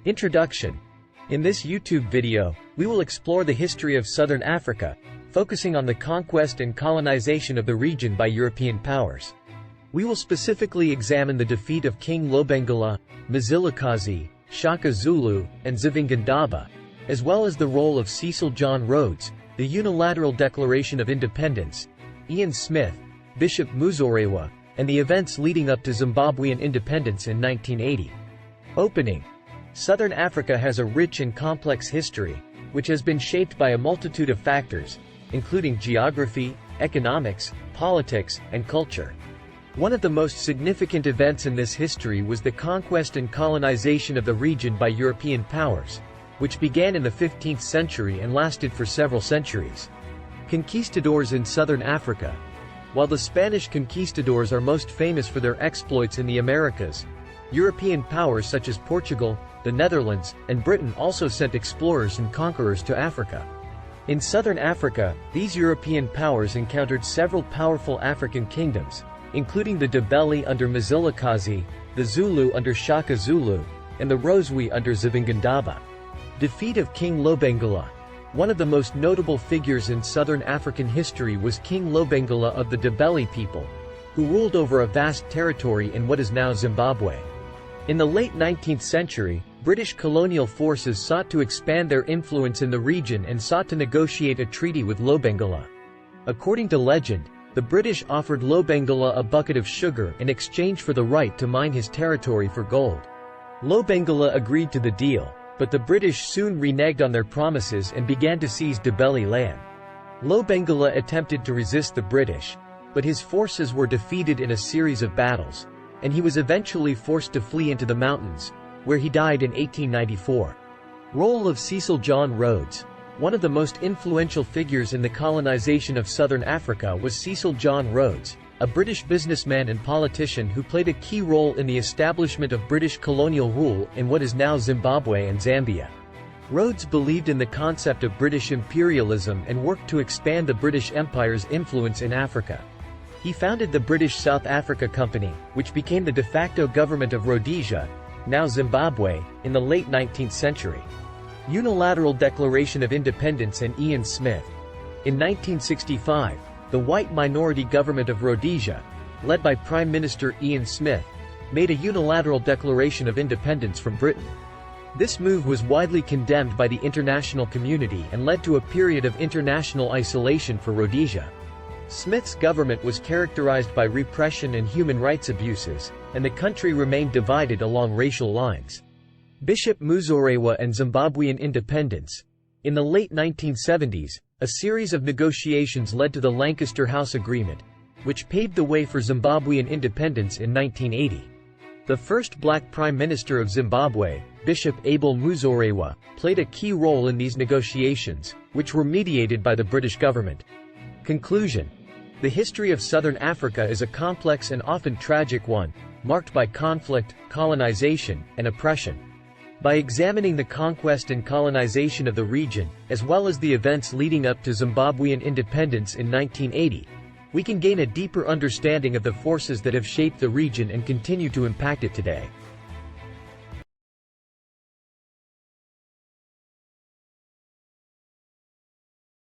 Introduction. In this YouTube video, we will explore the history of Southern Africa, focusing on the conquest and colonization of the region by European powers. We will specifically examine the defeat of King Lobengula, Mzilikazi, Shaka Zulu, and Zivingandaba, as well as the role of Cecil John Rhodes, the Unilateral Declaration of Independence, Ian Smith, Bishop Muzorewa, and the events leading up to Zimbabwean independence in 1980. Opening. Southern Africa has a rich and complex history, which has been shaped by a multitude of factors, including geography, economics, politics, and culture. One of the most significant events in this history was the conquest and colonization of the region by European powers, which began in the 15th century and lasted for several centuries. Conquistadors in Southern Africa. While the Spanish conquistadors are most famous for their exploits in the Americas, European powers such as Portugal, the Netherlands, and Britain also sent explorers and conquerors to Africa. In Southern Africa, these European powers encountered several powerful African kingdoms, including the Ndebele under Mzilikazi, the Zulu under Shaka Zulu, and the Rozwi under Zivingandaba. Defeat of King Lobengula. One of the most notable figures in Southern African history was King Lobengula of the Ndebele people, who ruled over a vast territory in what is now Zimbabwe. In the late 19th century, British colonial forces sought to expand their influence in the region and sought to negotiate a treaty with Lobengula. According to legend, the British offered Lobengula a bucket of sugar in exchange for the right to mine his territory for gold. Lobengula agreed to the deal, but the British soon reneged on their promises and began to seize Ndebele land. Lobengula attempted to resist the British, but his forces were defeated in a series of battles, and he was eventually forced to flee into the mountains, where he died in 1894. Role of Cecil John Rhodes. One of the most influential figures in the colonization of Southern Africa was Cecil John Rhodes, a British businessman and politician who played a key role in the establishment of British colonial rule in what is now Zimbabwe and Zambia. Rhodes believed in the concept of British imperialism and worked to expand the British Empire's influence in Africa. He founded the British South Africa Company, which became the de facto government of Rhodesia, now Zimbabwe, in the late 19th century. Unilateral Declaration of Independence and Ian Smith. In 1965, the white minority government of Rhodesia, led by Prime Minister Ian Smith, made a unilateral declaration of independence from Britain. This move was widely condemned by the international community and led to a period of international isolation for Rhodesia. Smith's government was characterized by repression and human rights abuses, and the country remained divided along racial lines. Bishop Muzorewa and Zimbabwean independence. In the late 1970s, a series of negotiations led to the Lancaster House Agreement, which paved the way for Zimbabwean independence in 1980. The first black Prime Minister of Zimbabwe, Bishop Abel Muzorewa, played a key role in these negotiations, which were mediated by the British government. Conclusion. The history of Southern Africa is a complex and often tragic one, marked by conflict, colonization, and oppression. By examining the conquest and colonization of the region, as well as the events leading up to Zimbabwean independence in 1980, we can gain a deeper understanding of the forces that have shaped the region and continue to impact it today.